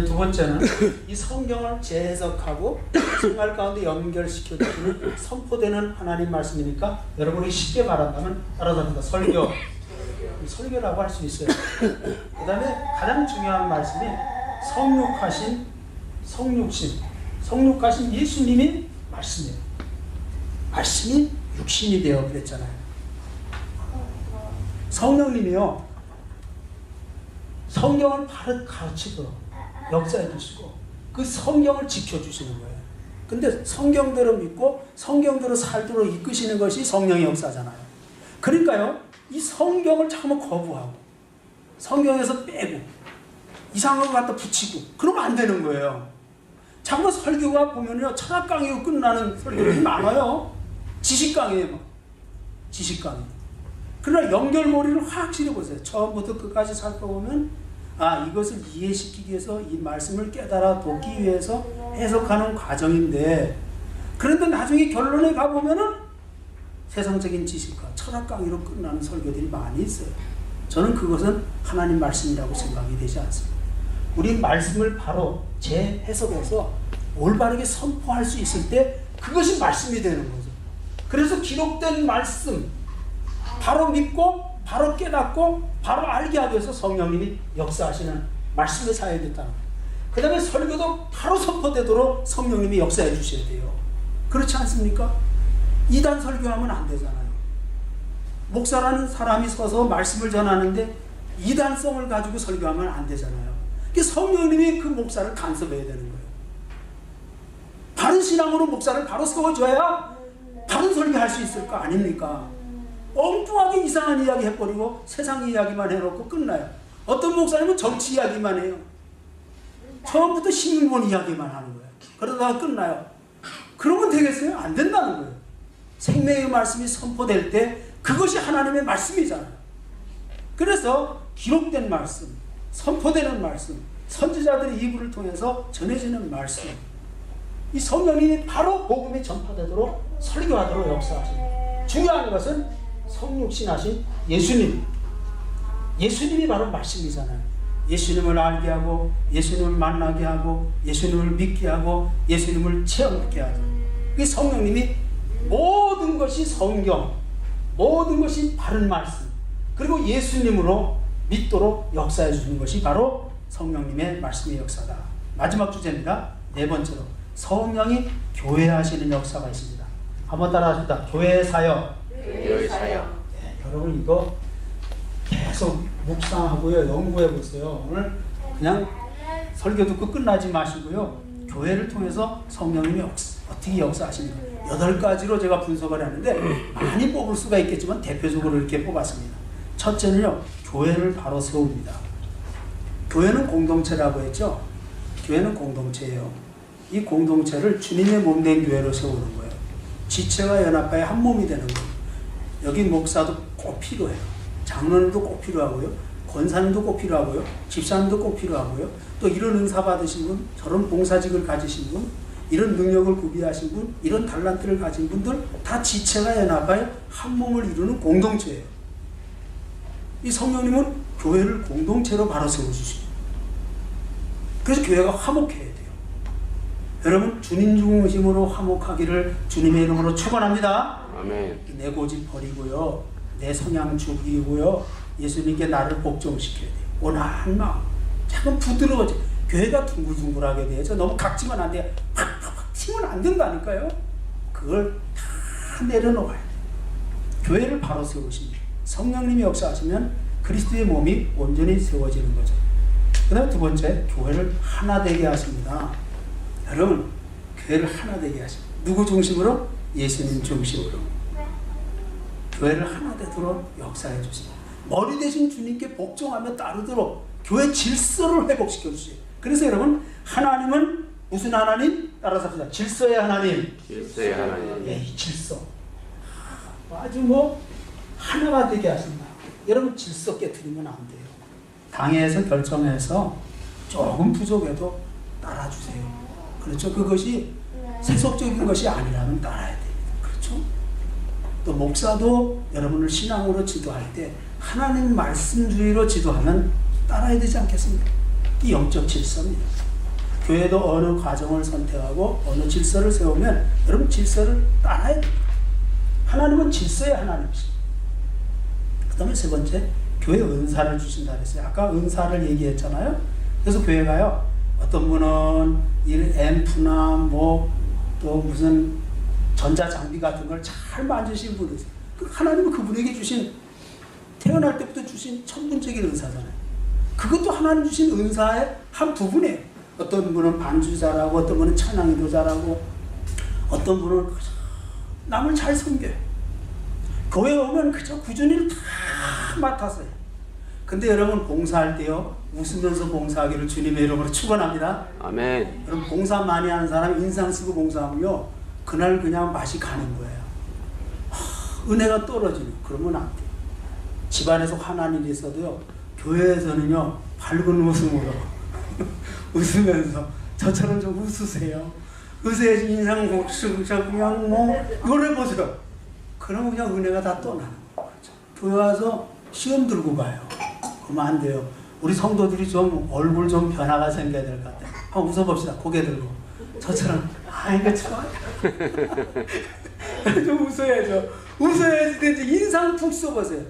[SPEAKER 1] 두 번째는 이 성경을 재해석하고 생활 가운데 연결시켜주는 선포되는 하나님 말씀이니까 여러분이 쉽게 말한다면 따라서 합니다. 설교라고 할 수 있어요. 그 다음에 가장 중요한 말씀이 성육하신 예수님이 말씀이에요. 말씀이 육신이 되어 그랬잖아요. 성령님이요 성경을 바로 가르치도록 역사해 주시고 그 성경을 지켜주시는 거예요. 근데 성경대로 믿고 성경대로 살도록 이끄시는 것이 성령의 역사잖아요. 그러니까요 이 성경을 자꾸 거부하고 성경에서 빼고 이상한 거 갖다 붙이고 그러면 안 되는 거예요. 자꾸 설교가 보면요 철학 강의로 끝나는 설교들이 많아요. 지식 강의에 지식 강의. 그러나 연결고리를 확실히 보세요. 처음부터 끝까지 살펴보면 이것을 이해시키기 위해서 이 말씀을 깨달아 돕기 위해서 해석하는 과정인데 그런데 나중에 결론에 가보면은 세상적인 지식과 철학 강의로 끝나는 설교들이 많이 있어요. 저는 그것은 하나님 말씀이라고 생각이 되지 않습니다. 우리 말씀을 바로 재해석해서 올바르게 선포할 수 있을 때 그것이 말씀이 되는 거죠. 그래서 기록된 말씀 바로 믿고 바로 깨닫고 바로 알게 하기 위해서 성령님이 역사하시는 말씀의 사역이 됐다는 거예요. 그 다음에 설교도 바로 선포되도록 성령님이 역사해 주셔야 돼요. 그렇지 않습니까? 이단 설교하면 안 되잖아요. 목사라는 사람이 서서 말씀을 전하는데 이단성을 가지고 설교하면 안 되잖아요. 성령님이 그 목사를 간섭해야 되는 거예요. 바른 신앙으로 목사를 바로 세워줘야 바른 설교할 수 있을 거 아닙니까? 엉뚱하게 이상한 이야기 해버리고 세상 이야기만 해놓고 끝나요. 어떤 목사님은 정치 이야기만 해요. 처음부터 신문 이야기만 하는 거예요. 그러다가 끝나요. 그러면 되겠어요? 안 된다는 거예요. 생명의 말씀이 선포될 때 그것이 하나님의 말씀이잖아요. 그래서 기록된 말씀, 선포되는 말씀, 선지자들의 이불을 통해서 전해지는 말씀, 이 성령님이 바로 복음이 전파되도록 설교하도록 역사하십니다. 중요한 것은 성육신하신 예수님이 바로 말씀이잖아요. 예수님을 알게 하고 예수님을 만나게 하고 예수님을 믿게 하고 예수님을 체험하게 하죠. 그 성령님이 모든 것이 성경, 모든 것이 바른 말씀, 그리고 예수님으로 믿도록 역사해 주는 것이 바로 성령님의 말씀의 역사다. 마지막 주제입니다. 4번째로 성령이 교회하시는 역사가 있습니다. 한번 따라하십니다. 교회의 사역.
[SPEAKER 2] 교회의 사역.
[SPEAKER 1] 네, 여러분 이거 계속 묵상하고요. 연구해 보세요. 오늘 그냥 설교 듣고 끝나지 마시고요. 교회를 통해서 성령님이 어떻게 역사하시는가 8가지로 제가 분석을 하는데 많이 뽑을 수가 있겠지만 대표적으로 이렇게 뽑았습니다. 첫째는요. 교회를 바로 세웁니다. 교회는 공동체라고 했죠. 교회는 공동체예요. 이 공동체를 주님의 몸된 교회로 세우는 거예요. 지체와 연합하여 한 몸이 되는 거예요. 여기 목사도 꼭 필요해요. 장로님도 꼭 필요하고요. 권사님도 꼭 필요하고요. 집사님도 꼭 필요하고요. 또 이런 은사 받으신 분, 저런 봉사직을 가지신 분, 이런 능력을 구비하신 분, 이런 달란트를 가진 분들 다 지체가 연합하여 한 몸을 이루는 공동체예요. 이 성령님은 교회를 공동체로 바로 세워주십니다. 그래서 교회가 화목해야 돼요. 여러분 주님 중심으로 화목하기를 주님의 이름으로 축원합니다.
[SPEAKER 2] 아멘.
[SPEAKER 1] 내 고집 버리고요. 내 성향 죽이고요. 예수님께 나를 복종시켜야 돼요. 온화한 마음. 잠깐 부드러워져. 교회가 둥글둥글하게 돼서 너무 각지면 안 돼요. 팍팍팍 튀면 안 된다니까요. 그걸 다 내려놓아야 돼요. 교회를 바로 세우십니다. 성령님이 역사하시면 그리스도의 몸이 온전히 세워지는 거죠. 그 다음에 두 번째, 교회를 하나 되게 하십니다. 여러분, 교회를 하나 되게 하십니다. 누구 중심으로? 예수님 중심으로. 교회를 하나 되도록 역사해 주십니다. 머리 대신 주님께 복종하며 따르도록 교회 질서를 회복시켜 주세요. 그래서 여러분, 하나님은 무슨 하나님? 따라서 합시다. 질서의 하나님.
[SPEAKER 2] 질서의 하나님.
[SPEAKER 1] 예, 이 질서. 아주 하나가 되게 하신다. 여러분 질서 깨트리면 안 돼요. 당회에서 결정해서 조금 부족해도 따라주세요. 그렇죠? 그것이 세속적인 것이 아니라면 따라야 됩니다. 그렇죠? 또 목사도 여러분을 신앙으로 지도할 때 하나님 말씀주의로 지도하면 따라야 되지 않겠습니까? 이 영적 질서입니다. 교회도 어느 과정을 선택하고 어느 질서를 세우면 여러분 질서를 따라야 됩니다. 하나님은 질서의 하나님이십니다. 그 다음에 세 번째, 교회 은사를 주신다 그랬어요. 아까 은사를 얘기했잖아요. 그래서 교회가요, 어떤 분은 이 앰프나 또 무슨 전자장비 같은 걸 잘 만지신 분이 있어요. 하나님은 그분에게 주신, 태어날 때부터 주신 천분적인 은사잖아요. 그것도 하나님 주신 은사의 한 부분이에요. 어떤 분은 반주 잘하고, 어떤 분은 찬양도 잘하고, 어떤 분은 남을 잘 섬겨요. 교회 오면 그저 꾸준히 다 맡았어요. 근데 여러분 봉사할 때요, 웃으면서 봉사하기를 주님의 이름으로 축원합니다.
[SPEAKER 2] 아멘.
[SPEAKER 1] 여러분 봉사 많이 하는 사람 인상 쓰고 봉사하면요, 그날 그냥 맛이 가는 거예요. 은혜가 떨어지는. 그러면 안 돼요. 집안에서 화난 일이 있어도요, 교회에서는요 밝은 웃음으로 웃으면서 저처럼 좀 웃으세요. 웃어야지 인상 그냥 이걸 해보세요. 그러면 그냥 은혜가 다 떠나는 거죠. 교회 와서 시험 들고 가요. 그러면 안 돼요. 우리 성도들이 좀 얼굴 좀 변화가 생겨야 될 것 같아요. 한번 웃어봅시다. 고개 들고. 저처럼 이거 좋아요. 좀 웃어야죠. 웃어야지 되지. 인상 푹 써보세요.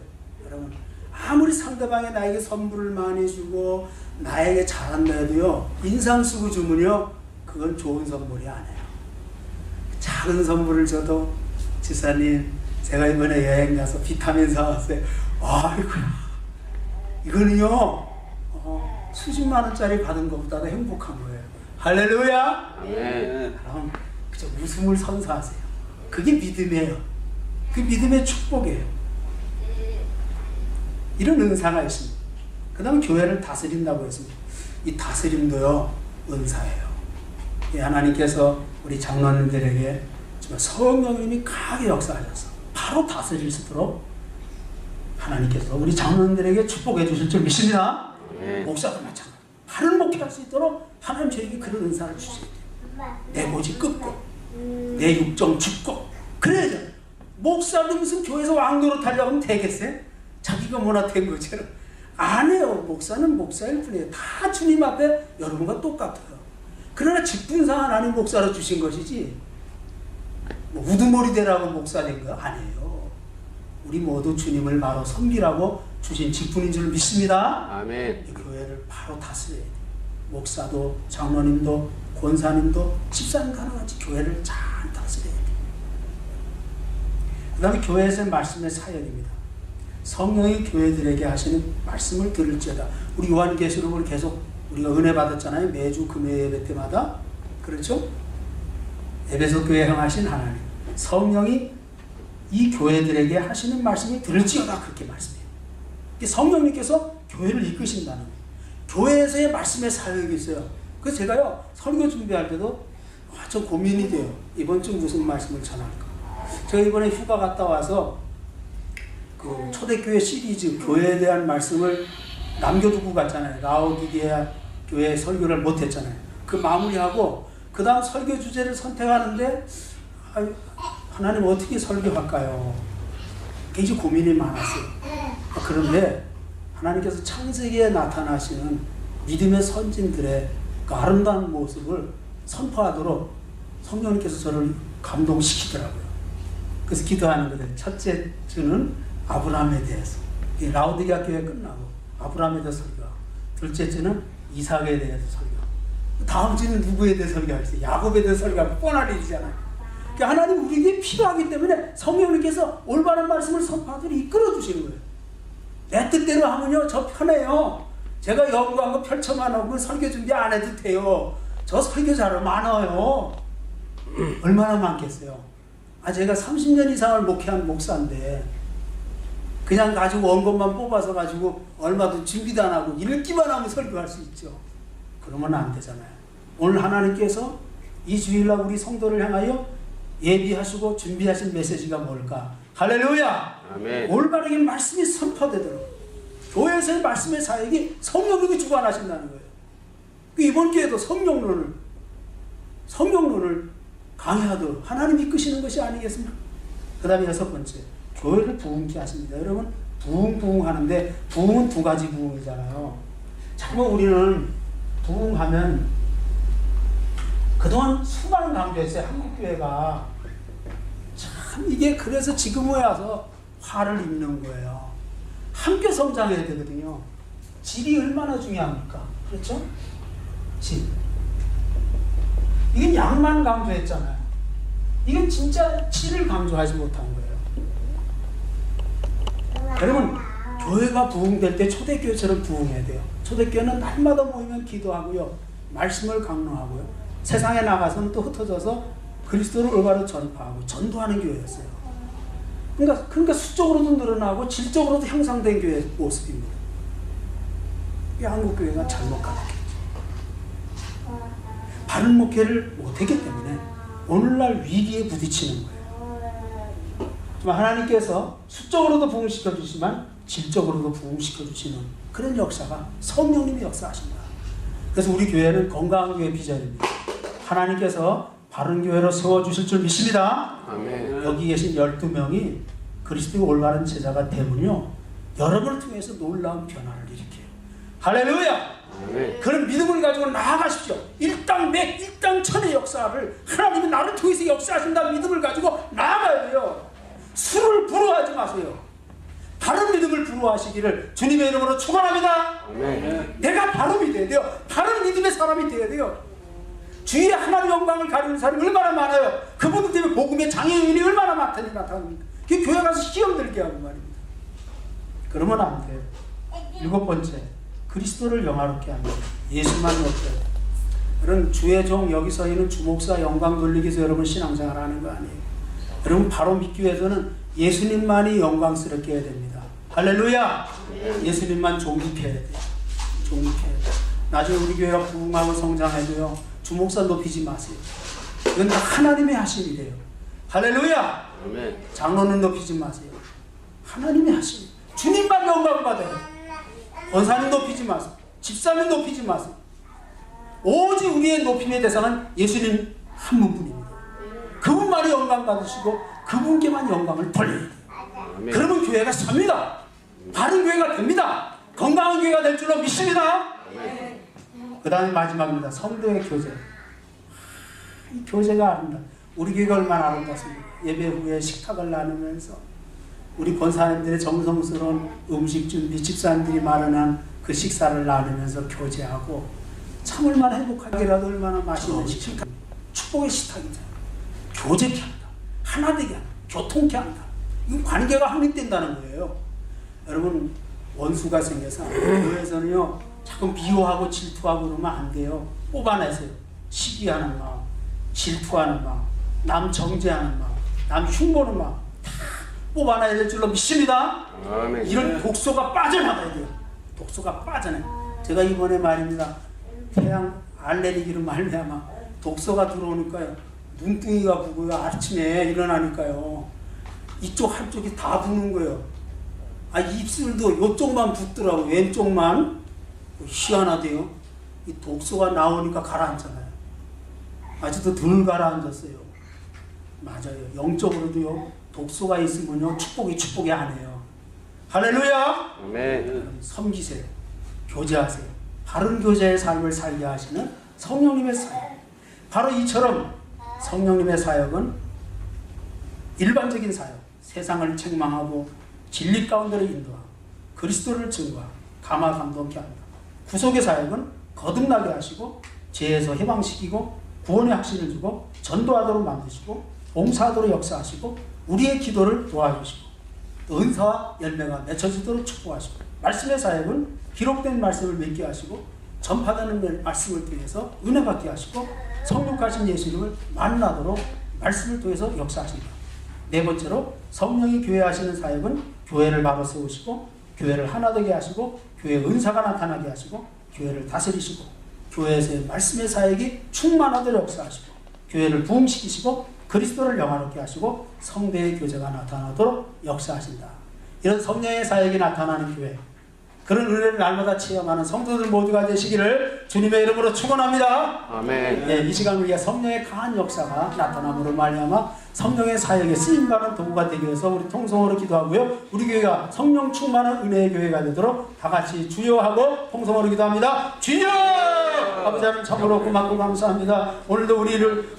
[SPEAKER 1] 여러분, 아무리 상대방이 나에게 선물을 많이 주고 나에게 잘한다 해도요, 인상 쓰고 주면요, 그건 좋은 선물이 아니에요. 작은 선물을 줘도, 지사님 제가 이번에 여행 가서 비타민 사왔어요. 아이고야, 이거는요 수십만 원짜리 받은 것보다도 행복한 거예요. 할렐루야.
[SPEAKER 2] 아멘.
[SPEAKER 1] 그럼 그저 웃음을 선사하세요. 그게 믿음이에요. 그 믿음의 축복이에요. 이런 은사가 있습니다. 그 다음에 교회를 다스린다고 했습니다. 이 다스림도요 은사예요. 하나님께서 우리 장로님들에게 정말 성령님이 강하게 역사하셔서 바로 다스릴 수 있도록 하나님께서 우리 장로님들에게 축복해 주실 줄 믿습니다.
[SPEAKER 2] 네.
[SPEAKER 1] 목사도 마찬가지. 바른 목회할 수 있도록 하나님 저에게 그런 은사를 주셔야 돼요. 내 고집 끊고 내 육정 죽고 그래야죠. 목사도 무슨 교회에서 왕노릇 하려고 하면 되겠어요? 자기가 뭐나 된 것처럼. 안 해요. 목사는 목사일 뿐이에요. 다 주님 앞에 여러분과 똑같아요. 그러나 직분상 하나님 목사로 주신 것이지 우두머리 되라고 목사 된 거 아니에요. 우리 모두 주님을 바로 섬기라고 주신 직분인 줄 믿습니다.
[SPEAKER 2] 아멘.
[SPEAKER 1] 이 교회를 바로 다스려야 돼요. 목사도 장로님도 권사님도 집사님과 같이 교회를 잘 다스려야 돼요. 그 다음에 교회에서의 말씀의 사역입니다. 성령이 교회들에게 하시는 말씀을 들을지어다. 우리 요한계시록을 계속 우리가 은혜 받았잖아요. 매주 금요 예배 때마다. 그렇죠? 에베소 교회에 향하신 하나님, 성령이 이 교회들에게 하시는 말씀을 들을지어다. 그렇게 말씀해요. 성령님께서 교회를 이끄신다는 거예요. 교회에서의 말씀의 사역이 있어요. 그래서 제가요 설교 준비할 때도 좀 고민이 돼요. 이번 주 무슨 말씀을 전할까. 제가 이번에 휴가 갔다 와서 그 초대교회 시리즈 교회에 대한 말씀을 남겨두고 갔잖아요. 라오디게아 교회 설교를 못했잖아요. 그 마무리하고 그 다음 설교 주제를 선택하는데 하나님 어떻게 설교할까요? 굉장히 고민이 많았어요. 그런데 하나님께서 창세기에 나타나시는 믿음의 선진들의 그 아름다운 모습을 선포하도록 성령님께서 저를 감동시키더라고요. 그래서 기도하는 거예요. 첫째 주는 아브라함에 대해서, 라오디게아 교회 끝나고 아브라함에 대해서 설교하고, 둘째 주는 이삭에 대해서 설교하고, 다음 주는 누구에 대해서 설교하겠어요? 야곱에 대해서 설교하고, 뻔한 일이잖아요. 그러니까 하나님 우리에게 필요하기 때문에 성령님께서 올바른 말씀을 선포하도록 이끌어 주시는 거예요. 내 뜻대로 하면요 저 편해요. 제가 연구한 거 펼쳐만 하고 설교 준비 안 해도 돼요. 저 설교 자료 많아요. 얼마나 많겠어요. 제가 30년 이상을 목회한 목사인데 그냥 가지고 원고만 뽑아서 가지고 얼마도 준비도 안 하고 읽기만 하면 설교할 수 있죠. 그러면 안 되잖아요. 오늘 하나님께서 이 주일날 우리 성도를 향하여 예비하시고 준비하신 메시지가 뭘까? 할렐루야!
[SPEAKER 2] 아멘.
[SPEAKER 1] 올바르게 말씀이 선포되도록 교회에서의 말씀의 사역이 성령님이 주관하신다는 거예요. 이번 기회도 성령론을 강의하도록 하나님이 이끄시는 것이 아니겠습니까? 그 다음에 6번째, 교회를 부흥케 하십니다. 여러분, 부흥 하는데 부흥은 두 가지 부흥이잖아요. 정말 우리는 부흥하면 그동안 수많은 강조했어요. 한국교회가 참 이게 그래서 지금 와서 화를 입는 거예요. 함께 성장해야 되거든요. 질이 얼마나 중요합니까? 그렇죠? 질. 이건 양만 강조했잖아요. 이건 진짜 질을 강조하지 못한 거예요. 여러분, 교회가 부흥될 때 초대교회처럼 부흥해야 돼요. 초대교회는 날마다 모이면 기도하고요, 말씀을 강론하고요, 세상에 나가서는 또 흩어져서 그리스도를 올바로 전파하고 전도하는 교회였어요. 그러니까 수적으로도 늘어나고 질적으로도 향상된 교회 모습입니다. 이 한국교회가 잘못 가르쳤죠. 바른 목회를 못했기 때문에 오늘날 위기에 부딪히는 거예요. 하나님께서 수적으로도 부흥시켜 주시지만 질적으로도 부흥시켜 주시는 그런 역사가 성령님이 역사하신다. 그래서 우리 교회는 건강한 교회 비전입니다. 하나님께서 바른 교회로 세워주실 줄 믿습니다.
[SPEAKER 2] 아멘.
[SPEAKER 1] 여기 계신 12명이 그리스도의 올바른 제자가 되면요, 여러분을 통해서 놀라운 변화를 일으켜요. 할렐루야!
[SPEAKER 2] 아멘.
[SPEAKER 1] 그런 믿음을 가지고 나아가십시오. 일당백, 일당천의 역사를 하나님이 나를 통해서 역사하신다는 믿음을 가지고 나아가야 돼요. 술을 부러워하지 마세요. 바른 믿음을 부러워하시기를 주님의 이름으로 축원합니다.
[SPEAKER 2] 아멘.
[SPEAKER 1] 내가 바름이 돼야 돼요. 바른 믿음의 사람이 돼야 돼요. 주위에 하나님의 영광을 가리는 사람이 얼마나 많아요. 그분들 때문에 복음의 장애인이 얼마나 많다니 나타납니까? 그 교회 가서 시험 들게 하고 말입니다. 그러면 안 돼요. 7번째, 그리스도를 영화롭게 합니다. 예수만 높여야 돼요. 여러분, 주의 종 여기 서 있는 주목사 영광 돌리기 위해서 여러분 신앙생활 하는 거 아니에요. 여러분, 바로 믿기 위해서는 예수님만이 영광스럽게 해야 됩니다. 할렐루야! 예수님만 존귀케 해야 돼요. 존귀케 해야 돼요. 나중에 우리 교회가 부흥하고 성장해도요, 주목사 높이지 마세요. 이건 다 하나님의 하심이래요. 할렐루야!
[SPEAKER 2] 아멘.
[SPEAKER 1] 장로는 높이지 마세요. 하나님의 하심. 주님만 영광을 받아요. 권사님 높이지 마세요. 집사님 높이지 마세요. 오직 우리의 높임의 대상은 예수님 한 분뿐입니다. 그분만이 영광 받으시고 그분께만 영광을 돌려야 돼요.
[SPEAKER 2] 아멘.
[SPEAKER 1] 그러면 교회가 삽니다. 바른 교회가 됩니다. 건강한 교회가 될 줄로 믿습니다. 그 다음에 마지막입니다. 성도의 교제. 이 교제가 아름다. 우리 교회가 얼마나 아름답습니까? 예배 후에 식탁을 나누면서 우리 권사님들의 정성스러운 음식 준비, 집사님들이 마련한 그 식사를 나누면서 교제하고 참 얼마나 행복하게라도 얼마나 맛있는 식탁, 축복의 식탁이죠. 교제케 한다. 하나 되게 한다. 교통케 한다. 이건 관계가 확립된다는 거예요. 여러분, 원수가 생겨서 교회에서는요, 자꾸 미워하고 질투하고 그러면 안 돼요. 뽑아내세요. 시기하는 마음, 질투하는 마음, 남 정죄하는 마음, 남 흉보는 마음 다 뽑아내야 될 줄로 믿습니다.
[SPEAKER 2] 아멘.
[SPEAKER 1] 이런 독소가 빠져나가야 돼요. 독소가 빠져나요. 제가 이번에 말입니다. 태양 알레르기로 말미암아 독소가 들어오니까요, 눈등이가 부고요, 아침에 일어나니까요, 이쪽 한쪽이 다 부는 거예요. 입술도 요쪽만 붓더라고. 왼쪽만. 희한하대요. 이 독소가 나오니까 가라앉잖아요. 아직도 덜 가라앉았어요. 맞아요. 영적으로도요. 독소가 있으면요. 축복이 아니에요. 할렐루야.
[SPEAKER 2] 아멘.
[SPEAKER 1] 섬기세요. 교제하세요. 바른 교제의 삶을 살게 하시는 성령님의 사역. 바로 이처럼 성령님의 사역은 일반적인 사역, 세상을 책망하고 진리 가운데로 인도하고 그리스도를 증거하고 감화 감동케 한다. 구속의 사역은 거듭나게 하시고 죄에서 해방시키고 구원의 확신을 주고 전도하도록 만드시고 봉사하도록 역사하시고 우리의 기도를 도와주시고 또 은사와 열매가 맺혀지도록 축복하시고 말씀의 사역은 기록된 말씀을 맺게 하시고 전파되는 말씀을 통해서 은혜 받게 하시고 성육하신 예수님을 만나도록 말씀을 통해서 역사하신다. 네 번째로 성령이 교회 하시는 사역은 교회를 바로 세우시고 교회를 하나 되게 하시고 교회의 은사가 나타나게 하시고 교회를 다스리시고 교회에서의 말씀의 사역이 충만하도록 역사하시고 교회를 부흥시키시고 그리스도를 영화롭게 하시고 성대의 교제가 나타나도록 역사하신다. 이런 성령의 사역이 나타나는 교회, 그런 은혜를 날마다 체험하는 성도들 모두가 되시기를 주님의 이름으로 축원합니다.
[SPEAKER 2] 아멘.
[SPEAKER 1] 네, 이 시간 우리가 성령의 강한 역사가 나타남으로 말미암아 성령의 사역에 쓰임받는 도구가 되기 위해서 우리 통성으로 기도하고요. 우리 교회가 성령 충만한 은혜의 교회가 되도록 다 같이 주여하고 통성으로 기도합니다. 주여! 아버지 하나님 참으로 고맙고 감사합니다. 오늘도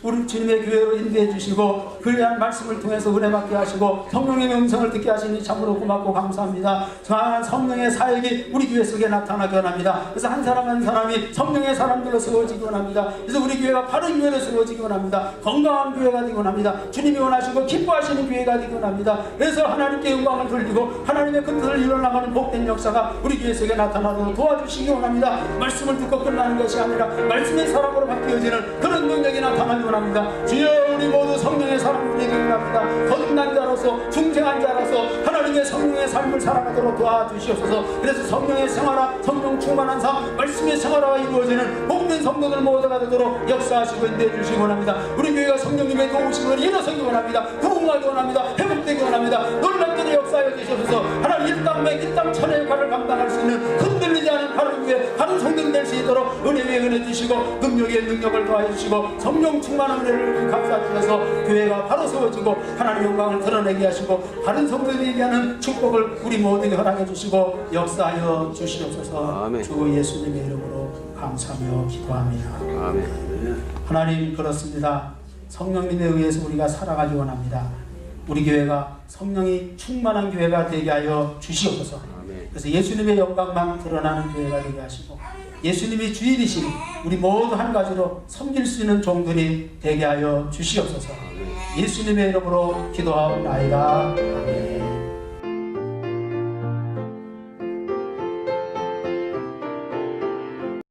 [SPEAKER 1] 우리 주님의 교회로 인도해 주시고 그에 대한 말씀을 통해서 은혜 받게 하시고 성령의 음성을 듣게 하시니 참으로 고맙고 감사합니다. 강한 성령의 사역이 우리 교회 속에 나타나기 원합니다. 그래서 한 사람 한 사람이 성령의 사람들로 세워지기 원합니다. 그래서 우리 교회가 바른 교회로 세워지기 원합니다. 건강한 교회가 되기 원합니다. 주님이 원하시고 기뻐하시는 교회가 되기 원합니다. 그래서 하나님께 영광을 돌리고 하나님의 그 뜻을 이뤄나가는 복된 역사가 우리 교회 속에 나타나도록 도와주시기 원합니다. 말씀을 듣고 끝나는 것이 아니라 말씀의 사람으로 바뀌어지는 그런 능력이 나타나기 원합니다. 주여, 우리 모두 성령의 사람들이 되기 원합니다. 거듭난 자로서 중생한 자로서 하나님의 성령의 삶을 살아가도록 도와주시옵소서. 그래서 성령의 생활화, 성령 충만한 삶, 말씀의 생활화가 이루어지는 복된 성도들 모두가 되도록 역사하시고 인도해 주시기 원합니다. 우리 교회가 성령님의 도우심을 일어서기 원합니다. 부흥하기 원합니다. 회복되기 원합니다. 놀랍게 역사하여 주시옵소서. 하나님 일당백 일당천의 역할을 감당할 수 있는 흔들리지 않은 바른 교회, 바른 성도들 될 수 있도록 은혜 위에 은혜 주시고 능력에 능력을 더하여 주시고 성령 충만한 은혜를 감사하셔서 교회가 바로 세워지고 하나님의 영광을 드러내게 하시고 바른 성도들에게 하는 축복을 우리 모두에게 허락해 주시고 역사하여 주시옵소서.
[SPEAKER 2] 아멘.
[SPEAKER 1] 주 예수님의 이름으로 감사하며 기도합니다.
[SPEAKER 2] 아멘.
[SPEAKER 1] 하나님, 그렇습니다. 성령님에 의해서 우리가 살아가기 원합니다. 우리 교회가 성령이 충만한 교회가 되게 하여 주시옵소서.
[SPEAKER 2] 아멘.
[SPEAKER 1] 그래서 예수님의 영광만 드러나는 교회가 되게 하시고 예수님이 주인이신 우리 모두 한 가지로 섬길 수 있는 종들이 되게 하여 주시옵소서. 예수님의 이름으로 기도하옵나이다.